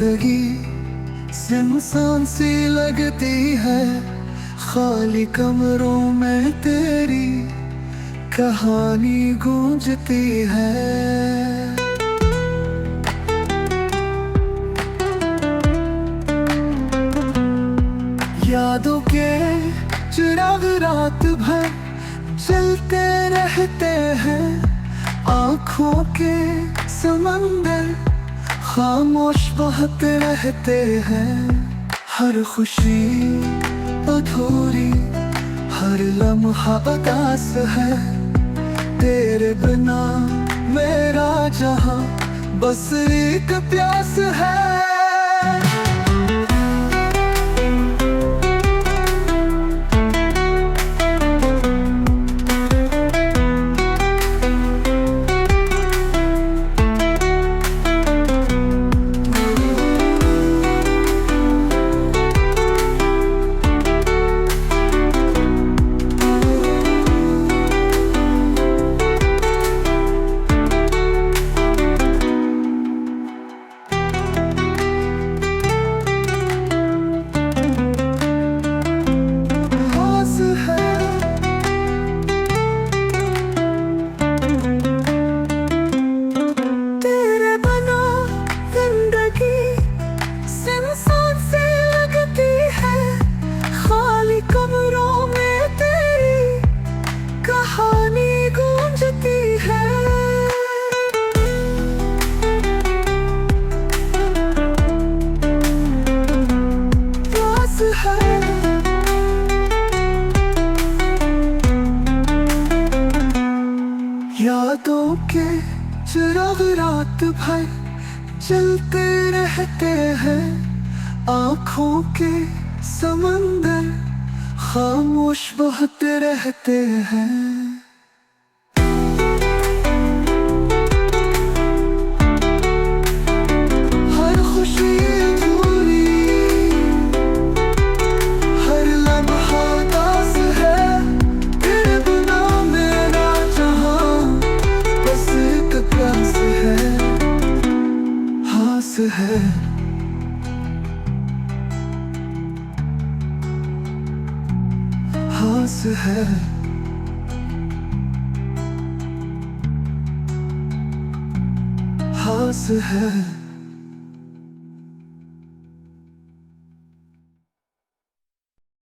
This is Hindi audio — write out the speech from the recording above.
जिंदगी सुनसान सी लगती है, खाली कमरों में तेरी कहानी गूंजती है। यादों के चिराग रात भर जलते रहते हैं, आँखों के समंदर खामोश बहते रहते हैं। हर खुशी अधूरी, हर लम्हा उदास है, तेरे बिना मेरा जहां बस एक प्यास है। यादों के चिराग रात भर जलते रहते हैं, आँखों के समंदर खामोश बहते रहते हैं। है हास है हास है।